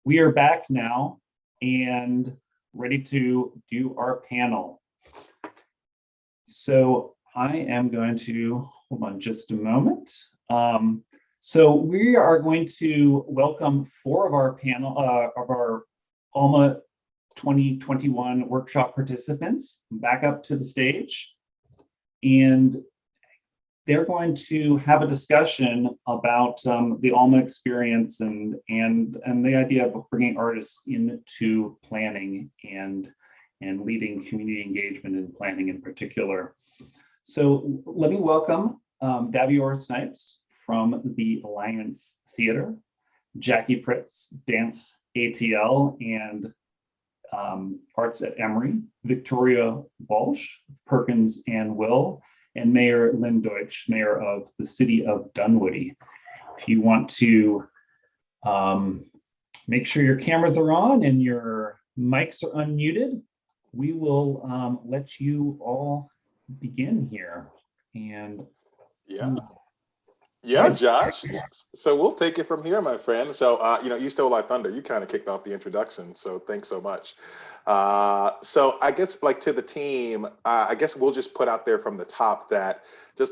We are back now and ready to do our panel. So I am going to, hold on just a moment. So we are going to welcome 4 of our panel, of our ALMA 2021 workshop participants back up to the stage. And they're going to have a discussion about the ALMA experience and the idea of bringing artists into planning and leading community engagement in planning in particular. So let me welcome Daviorr Snipes from the Alliance Theater, Jacquelyn Pritz, DanceATL and Arts at Emory, Victoria Walsh, Perkins+Will, and Mayor Lynn Deutsch, Mayor of the City of Dunwoody. If you want to make sure your cameras are on and your mics are unmuted, we will let you all begin here. And yeah, Josh. So we'll take it from here, my friend. So, you stole our thunder. You kind of kicked off the introduction. So thanks so much. So I guess like to the team, I guess we'll just put out there from the top that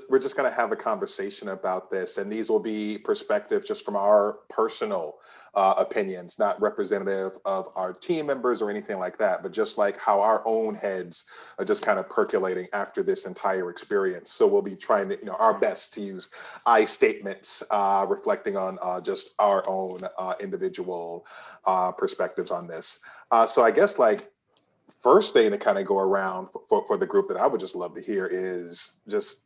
we're just going to have a conversation about this. And these will be perspectives just from our personal opinions, not representative of our team members or anything like that, but just like how our own heads are just kind of percolating after this entire experience. So we'll be trying to, our best to use I statements reflecting on just our own individual perspectives on this. So I guess like first thing to kind of go around for the group that I would just love to hear is just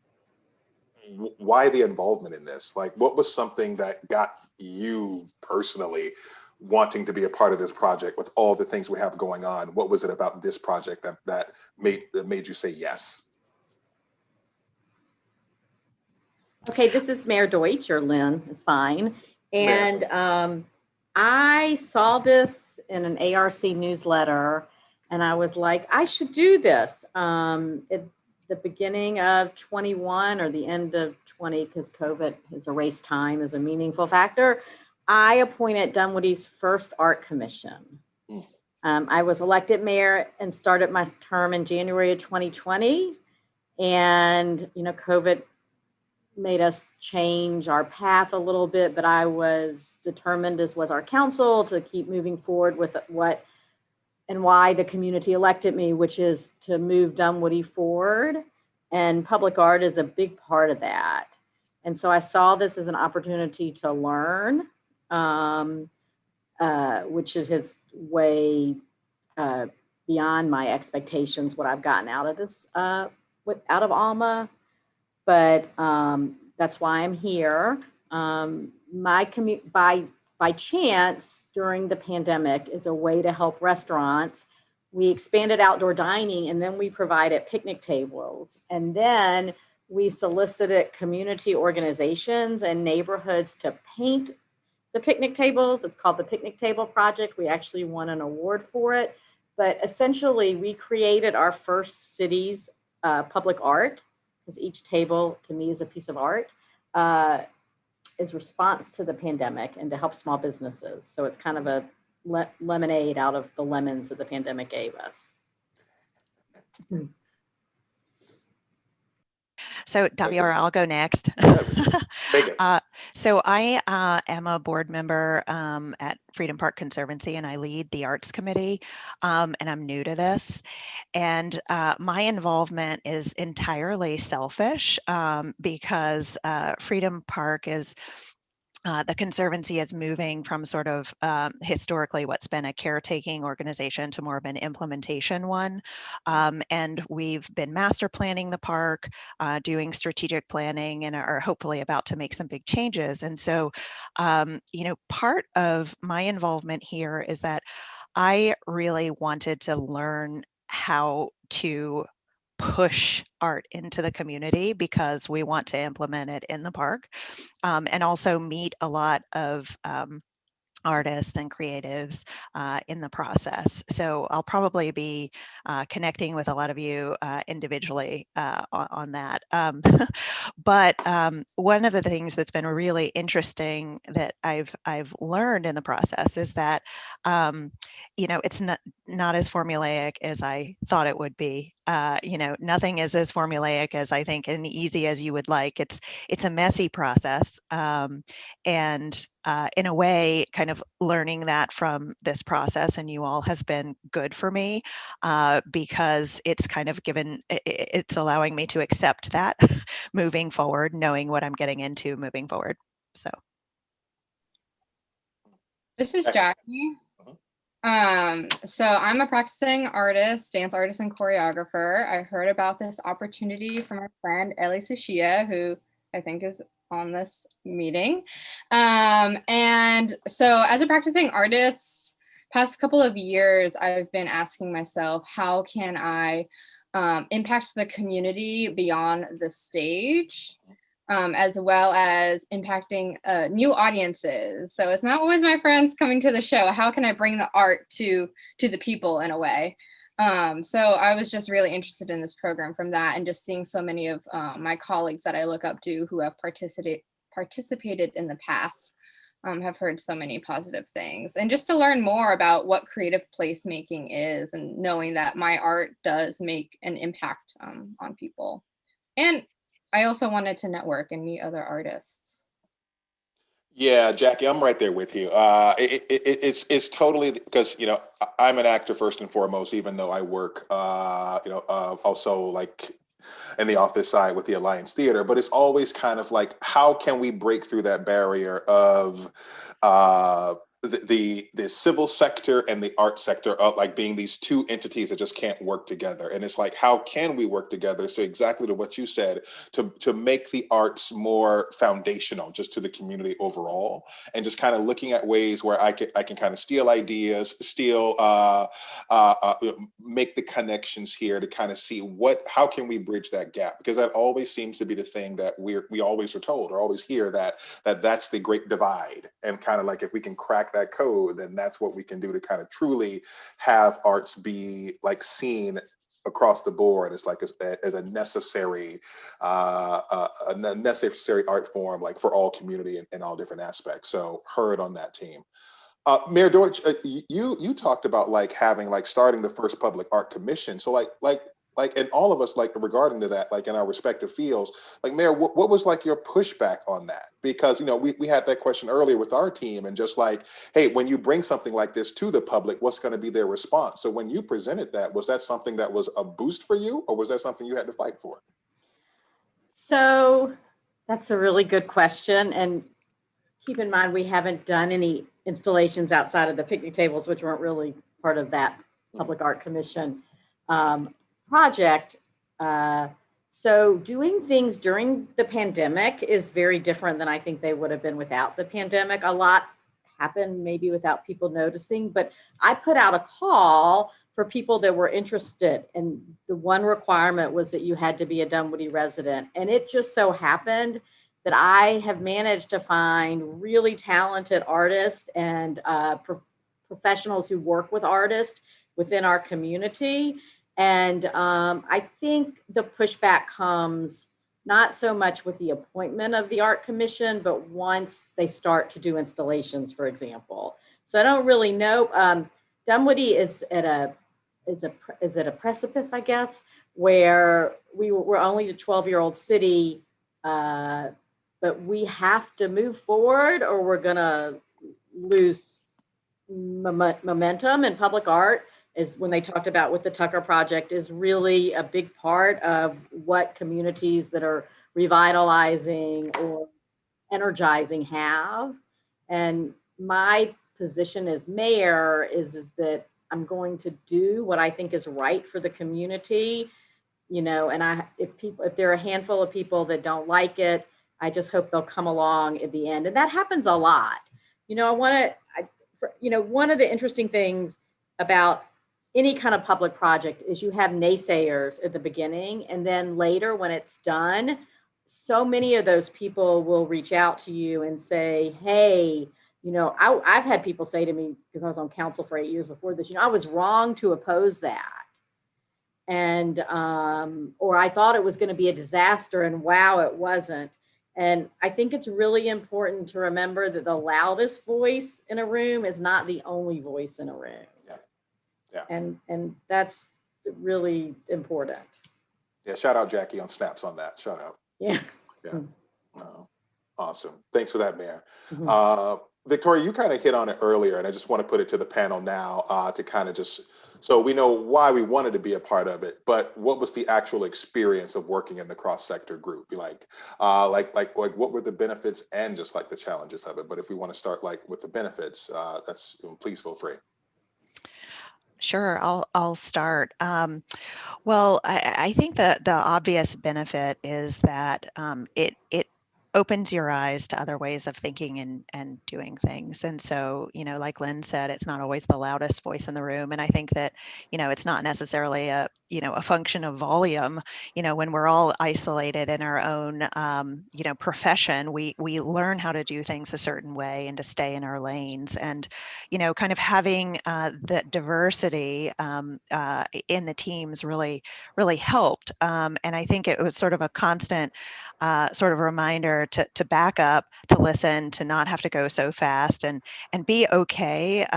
why the involvement in this? Like, what was something that got you personally wanting to be a part of this project with all the things we have going on? What was it about this project that made you say yes? Okay, this is Mayor Deutch, or Lynn is fine. And I saw this in an ARC newsletter and I was like, I should do this. At the beginning of 21 or the end of 20, because COVID has erased time as a meaningful factor, I appointed Dunwoody's first art commission. I was elected mayor and started my term in January of 2020. And, COVID made us change our path a little bit, but I was determined, as was our council, to keep moving forward with what and why the community elected me, which is to move Dunwoody forward. And public art is a big part of that. And so I saw this as an opportunity to learn, which is way beyond my expectations, what I've gotten out of this, out of ALMA. But that's why I'm here. My commute by chance during the pandemic is a way to help restaurants. We expanded outdoor dining, and then we provided picnic tables. And then we solicited community organizations and neighborhoods to paint the picnic tables. It's called the Picnic Table Project. We actually won an award for it. But essentially, we created our first city's public art, because each table to me is a piece of art, is response to the pandemic and to help small businesses. So it's kind of a lemonade out of the lemons that the pandemic gave us. So Daviorr, I'll go next. So I am a board member at Freedom Park Conservancy, and I lead the arts committee, and I'm new to this. And my involvement is entirely selfish because Freedom Park is the Conservancy is moving from sort of historically what's been a caretaking organization to more of an implementation one. And we've been master planning the park, doing strategic planning, and are hopefully about to make some big changes. And so, part of my involvement here is that I really wanted to learn how to push art into the community because we want to implement it in the park, and also meet a lot of artists and creatives in the process. So I'll probably be connecting with a lot of you individually on that. But one of the things that's been really interesting that I've learned in the process is that it's not as formulaic as I thought it would be. Nothing is as formulaic as I think and easy as you would like. It's a messy process, and in a way, kind of learning that from this process and you all has been good for me because it's kind of it's allowing me to accept that moving forward, knowing what I'm getting into moving forward. So. This is Jacky. So I'm a practicing artist, dance artist and choreographer. I heard about this opportunity from our friend Ellie Sushia, who I think is on this meeting. And so as a practicing artist, past couple of years, I've been asking myself, how can I impact the community beyond the stage? As well as impacting new audiences. So it's not always my friends coming to the show. How can I bring the art to the people in a way? So I was just really interested in this program from that, and just seeing so many of my colleagues that I look up to who have participated in the past have heard so many positive things. And just to learn more about what creative placemaking is, and knowing that my art does make an impact on people. And I also wanted to network and meet other artists. Yeah, Jacky, I'm right there with you. It's totally, because I'm an actor first and foremost, even though I work also like in the office side with the Alliance Theater. But it's always kind of like, how can we break through that barrier of the civil sector and the art sector, like being these two entities that just can't work together? And it's like, how can we work together? So exactly to what you said, to make the arts more foundational just to the community overall, and just kind of looking at ways where I can kind of steal ideas, make the connections here to kind of see how can we bridge that gap? Because that always seems to be the thing that we always are told, or always hear, that's the great divide. And kind of like, if we can crack that code, then that's what we can do to kind of truly have arts be like seen across the board as like as a necessary art form, like for all community in all different aspects. So heard on that team. Mayor Deutch, you talked about like having like starting the first public art commission. So like, and all of us, like regarding to that, like in our respective fields, like Mayor, what was like your pushback on that? Because, we had that question earlier with our team, and just like, hey, when you bring something like this to the public, what's going to be their response? So when you presented that, was that something that was a boost for you, or was that something you had to fight for? So that's a really good question. And keep in mind, we haven't done any installations outside of the picnic tables, which weren't really part of that public art commission project. So doing things during the pandemic is very different than I think they would have been without the pandemic. A lot happened maybe without people noticing, but I put out a call for people that were interested. And the one requirement was that you had to be a Dunwoody resident. And it just so happened that I have managed to find really talented artists and professionals who work with artists within our community. And I think the pushback comes not so much with the appointment of the art commission, but once they start to do installations, for example. So I don't really know. Dunwoody is at a precipice, I guess, where we're only a 12-year-old city, but we have to move forward or we're gonna lose momentum in public art. Is when they talked about with the Tucker Project is really a big part of what communities that are revitalizing or energizing have. And my position as mayor is that I'm going to do what I think is right for the community, and if there are a handful of people that don't like it, I just hope they'll come along at the end. And that happens a lot. One of the interesting things about any kind of public project is you have naysayers at the beginning, and then later when it's done, so many of those people will reach out to you and say, hey, I've had people say to me, because I was on council for 8 years before this, I was wrong to oppose that. And, or I thought it was going to be a disaster, and wow, it wasn't. And I think it's really important to remember that the loudest voice in a room is not the only voice in a room. Yeah. And that's really important. Yeah. Shout out Jackie on snaps on that. Shout out. Yeah. Yeah. Awesome. Thanks for that, Mayor. Mhm. Victoria, you kind of hit on it earlier, and I just want to put it to the panel now to kind of just, so we know why we wanted to be a part of it, but what was the actual experience of working in the cross-sector group? Like what were the benefits and just like the challenges of it? But if we want to start like with the benefits, please feel free. Sure, I'll start. Well, I think that the obvious benefit is that it opens your eyes to other ways of thinking and doing things. And so, like Lynn said, it's not always the loudest voice in the room. And I think that, it's not necessarily a function of volume. When we're all isolated in our own, profession, we learn how to do things a certain way and to stay in our lanes. And, kind of having the diversity in the teams really helped. And I think it was sort of a constant sort of reminder to back up, to listen, to not have to go so fast, and be okay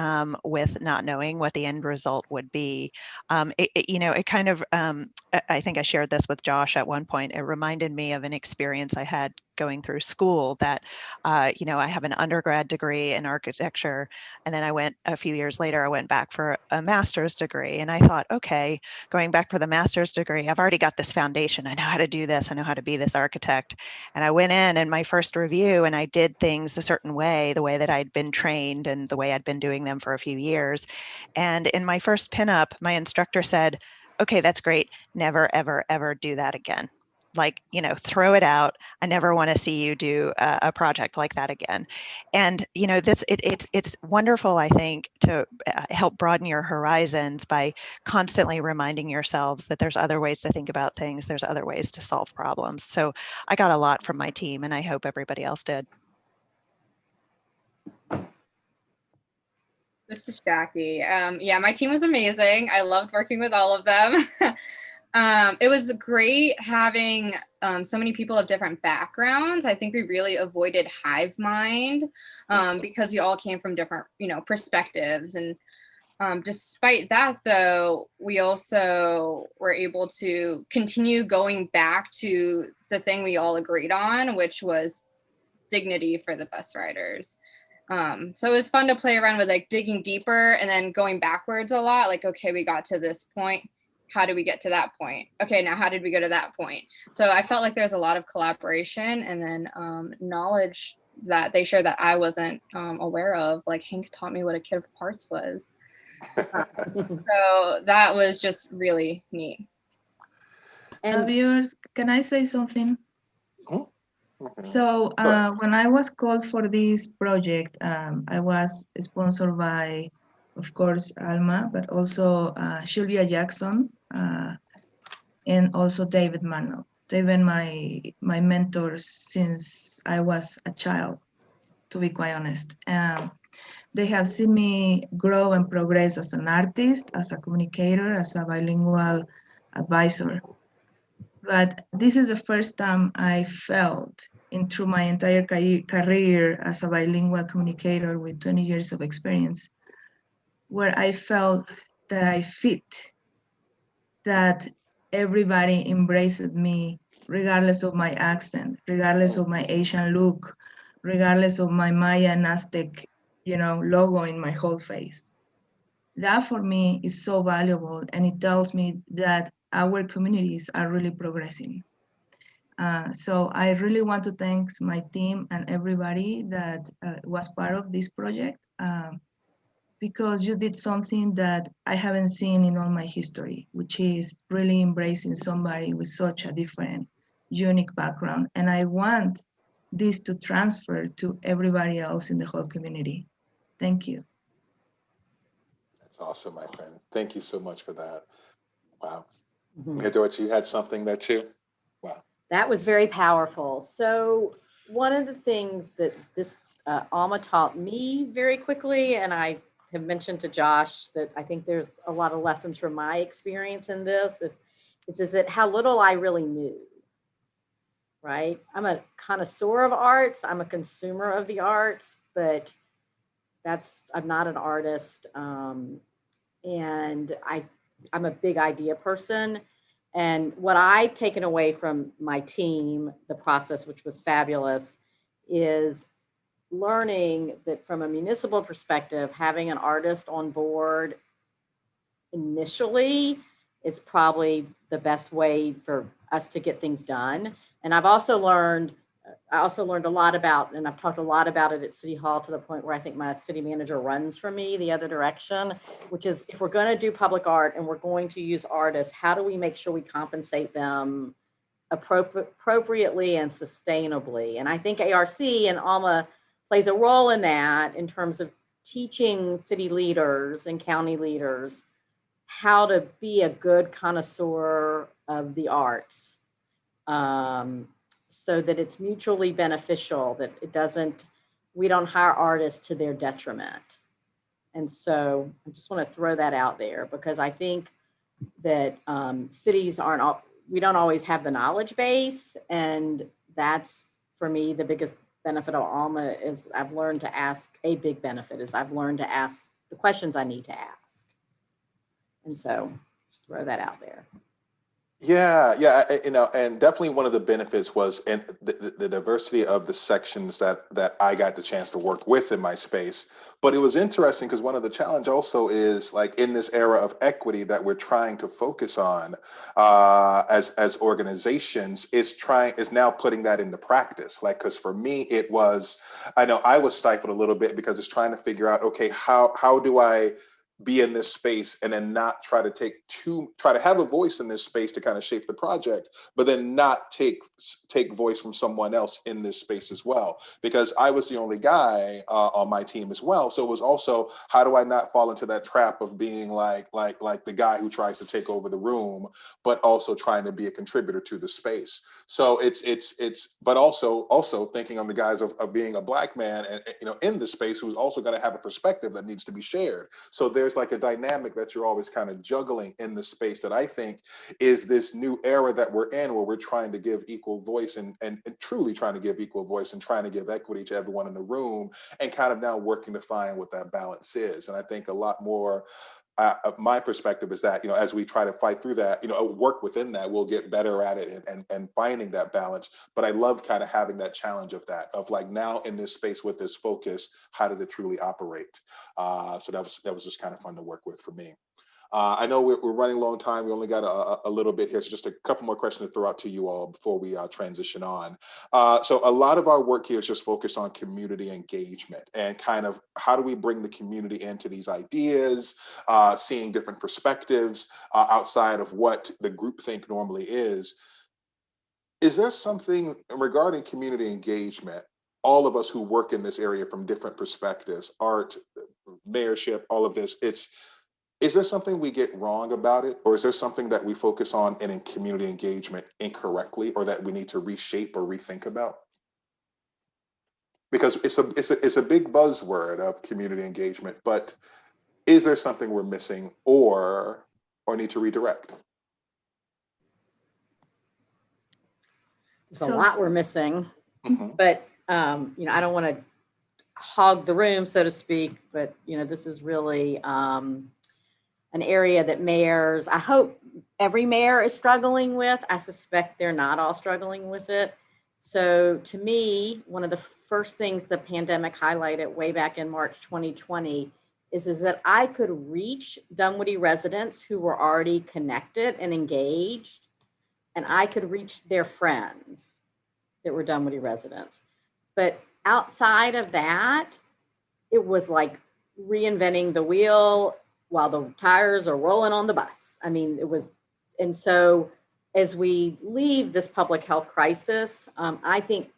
with not knowing what the end result would be. It kind of, I think I shared this with Josh at one point. It reminded me of an experience I had going through school that, I have an undergrad degree in architecture, and then a few years later, I went back for a master's degree, and I thought, okay, going back for the master's degree, I've already got this foundation. I know how to do this. I know how to be this architect. And I went in my first review, and I did things a certain way, the way that I'd been trained and the way I'd been doing them for a few years. And in my first pinup, my instructor said, okay, that's great. Never, ever, ever do that again. Like, throw it out. I never want to see you do a project like that again. And, it's wonderful, I think, to help broaden your horizons by constantly reminding yourselves that there's other ways to think about things. There's other ways to solve problems. So I got a lot from my team, and I hope everybody else did. This is Jacky. Yeah, my team was amazing. I loved working with all of them. It was great having so many people of different backgrounds. I think we really avoided hive mind because we all came from different, perspectives. And despite that, though, we also were able to continue going back to the thing we all agreed on, which was dignity for the bus riders. So it was fun to play around with like digging deeper and then going backwards a lot. Like, okay, we got to this point. How did we get to that point? Okay, now how did we go to that point? So I felt like there's a lot of collaboration and then knowledge that they shared that I wasn't aware of. Like Hank taught me what a kit of parts was. So that was just really neat. And Daviorr, can I say something? So when I was called for this project, I was sponsored by, of course, ALMA, but also Sylvia Jackson and also David Mano. They've been my mentors since I was a child, to be quite honest. They have seen me grow and progress as an artist, as a communicator, as a bilingual advisor. But this is the first time I felt through my entire career as a bilingual communicator with 20 years of experience, where I felt that I fit, that everybody embraced me regardless of my accent, regardless of my Asian look, regardless of my Maya and Aztec, logo in my whole face. That for me is so valuable, and it tells me that our communities are really progressing. So I really want to thank my team and everybody that was part of this project because you did something that I haven't seen in all my history, which is really embracing somebody with such a different, unique background. And I want this to transfer to everybody else in the whole community. Thank you. That's awesome, my friend. Thank you so much for that. Wow. Mhm. Deutch, you had something there too? Wow. That was very powerful. So one of the things that this ALMA taught me very quickly, and I have mentioned to Josh that I think there's a lot of lessons from my experience in this. Is that how little I really knew, right? I'm a connoisseur of arts. I'm a consumer of the arts, but I'm not an artist. And I'm a big idea person. And what I've taken away from my team, the process, which was fabulous, is learning that from a municipal perspective, having an artist on board initially is probably the best way for us to get things done. And I also learned a lot about, and I've talked a lot about it at City Hall to the point where I think my city manager runs from me the other direction, which is if we're going to do public art and we're going to use artists, how do we make sure we compensate them appropriately and sustainably? And I think ARC and ALMA plays a role in that in terms of teaching city leaders and county leaders how to be a good connoisseur of the arts, so that it's mutually beneficial, that we don't hire artists to their detriment. And so I just want to throw that out there because I think that cities we don't always have the knowledge base. And that's, for me, the biggest benefit of ALMA is I've learned to ask the questions I need to ask. And so just throw that out there. Yeah, and definitely one of the benefits was in the diversity of the sections that I got the chance to work with in my space. But it was interesting because one of the challenge also is like in this era of equity that we're trying to focus on as organizations is now putting that into practice. Like, because for me, I know I was stifled a little bit because it's trying to figure out, okay, how do I be in this space and then not try to have a voice in this space to kind of shape the project, but then not take voice from someone else in this space as well. Because I was the only guy on my team as well. So it was also, how do I not fall into that trap of being like the guy who tries to take over the room, but also trying to be a contributor to the space. So but also thinking on the guys of being a Black man and in the space who's also going to have a perspective that needs to be shared. So there's like a dynamic that you're always kind of juggling in the space that I think is this new era that we're in, where we're trying to give equal voice and truly trying to give equal voice and trying to give equity to everyone in the room, and kind of now working to find what that balance is. And I think a lot more my perspective is that, as we try to fight through that, work within that, we'll get better at it and finding that balance. But I love kind of having that challenge of like now in this space with this focus, how does it truly operate? So that was just kind of fun to work with for me. I know we're running low on time. We only got a little bit here. So just a couple more questions to throw out to you all before we transition on. So a lot of our work here is just focused on community engagement and kind of how do we bring the community into these ideas, seeing different perspectives outside of what the groupthink normally is. Is there something regarding community engagement, all of us who work in this area from different perspectives, art, mayorship, all of this, is there something we get wrong about it? Or is there something that we focus on in community engagement incorrectly, or that we need to reshape or rethink about? Because it's a big buzzword of community engagement, but is there something we're missing or need to redirect? There's a lot we're missing, but I don't want to hog the room, so to speak, but this is really an area that mayors, I hope every mayor is struggling with. I suspect they're not all struggling with it. So to me, one of the first things the pandemic highlighted way back in March 2020 is that I could reach Dunwoody residents who were already connected and engaged, and I could reach their friends that were Dunwoody residents. But outside of that, it was like reinventing the wheel while the tires are rolling on the bus. I mean, it was, and so as we leave this public health crisis, I think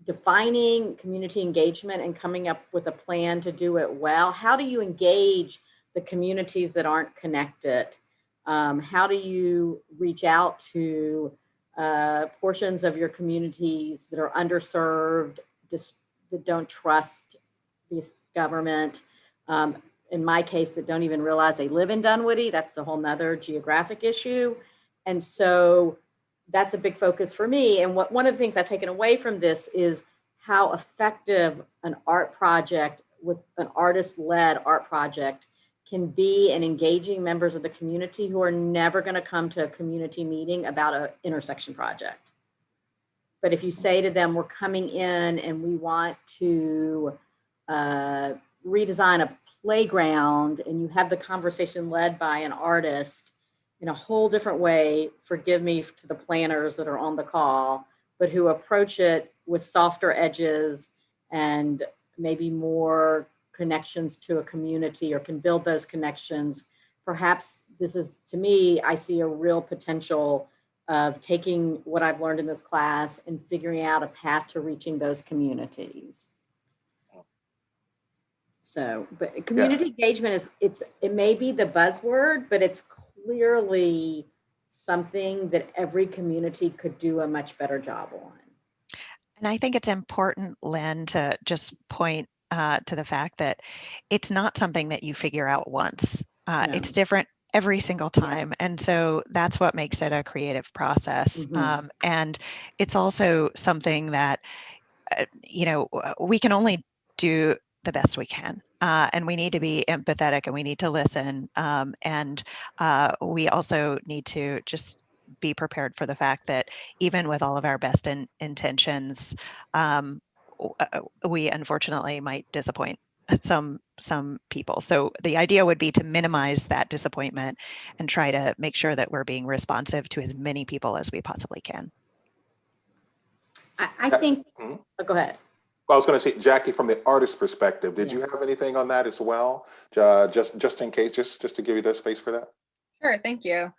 defining community engagement and coming up with a plan to do it well. How do you engage the communities that aren't connected? How do you reach out to portions of your communities that are underserved, that don't trust this government. In my case, that don't even realize they live in Dunwoody. That's a whole nother geographic issue. And so that's a big focus for me. And one of the things I've taken away from this is how effective an art project with an artist-led art project can be in engaging members of the community who are never going to come to a community meeting about an intersection project. But if you say to them, we're coming in and we want to redesign a playground, and you have the conversation led by an artist in a whole different way, forgive me to the planners that are on the call, but who approach it with softer edges and maybe more connections to a community, or can build those connections. Perhaps this is, to me, I see a real potential of taking what I've learned in this class and figuring out a path to reaching those communities. So, but community engagement is, it may be the buzzword, but it's clearly something that every community could do a much better job on. And I think it's important, Lynn, to just point to the fact that it's not something that you figure out once. No. It's different every single time. And so that's what makes it a creative process. Mhm. And it's also something that, you know, we can only do the best we can. And we need to be empathetic, and we need to listen. And we also need to just be prepared for the fact that even with all of our best intentions, we unfortunately might disappoint some people. So the idea would be to minimize that disappointment and try to make sure that we're being responsive to as many people as we possibly can. I think, oh, go ahead. I was going to say, Jackie, from the artist perspective, did Yeah. you have anything on that as well? Just in case, just to give you the space for that. Sure, thank you.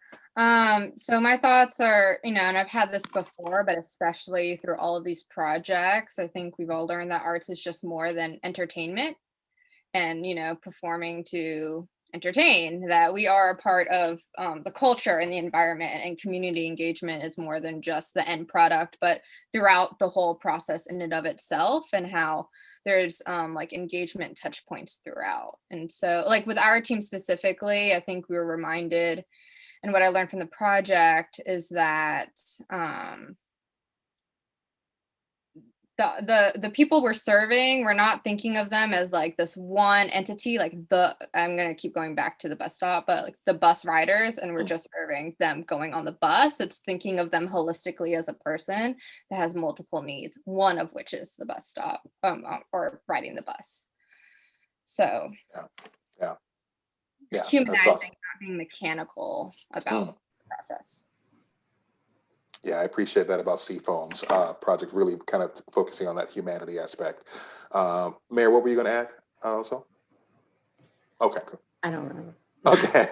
So my thoughts are, you know, and I've had this before, but especially through all of these projects, I think we've all learned that arts is just more than entertainment and, you know, performing to entertain, that we are a part of the culture and the environment, and community engagement is more than just the end product, but throughout the whole process in and of itself, and how there's like engagement touch points throughout. And so like with our team specifically, I think we were reminded, and what I learned from the project is that the people we're serving, we're not thinking of them as like this one entity, like I'm going to keep going back to the bus stop, but like the bus riders, and we're just serving them going on the bus. It's thinking of them holistically as a person that has multiple needs, one of which is the bus stop or riding the bus. So Yeah, humanizing, awesome. not being mechanical about the process. Yeah, I appreciate that about Seafoam's project, really kind of focusing on that humanity aspect. Mayor, what were you going to add also? Okay, cool. I don't remember. Okay.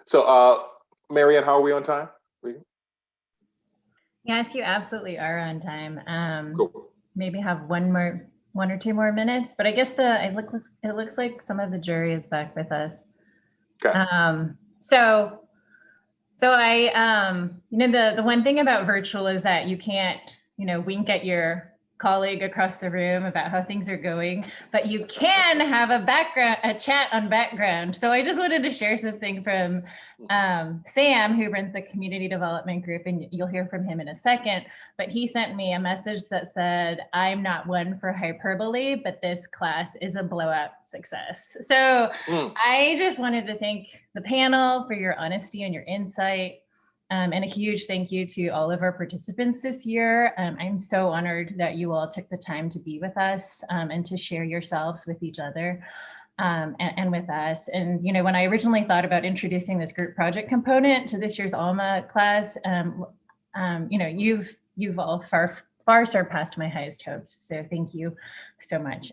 So, Marianne, how are we on time? Yes, you absolutely are on time. Cool. Maybe have one or two more minutes, but I guess it looks like some of the jury is back with us. Okay. So I, you know, the one thing about virtual is that you can't, you know, wink at your colleague across the room about how things are going, but you can have a chat on background. So I just wanted to share something from Sam, who runs the community development group, and you'll hear from him in a second, but he sent me a message that said, I'm not one for hyperbole, but this class is a blowout success. So I just wanted to thank the panel for your honesty and your insight. And a huge thank you to all of our participants this year. I'm so honored that you all took the time to be with us and to share yourselves with each other and with us. And, you know, when I originally thought about introducing this group project component to this year's ALMA class, you know, you've all far surpassed my highest hopes. So thank you so much.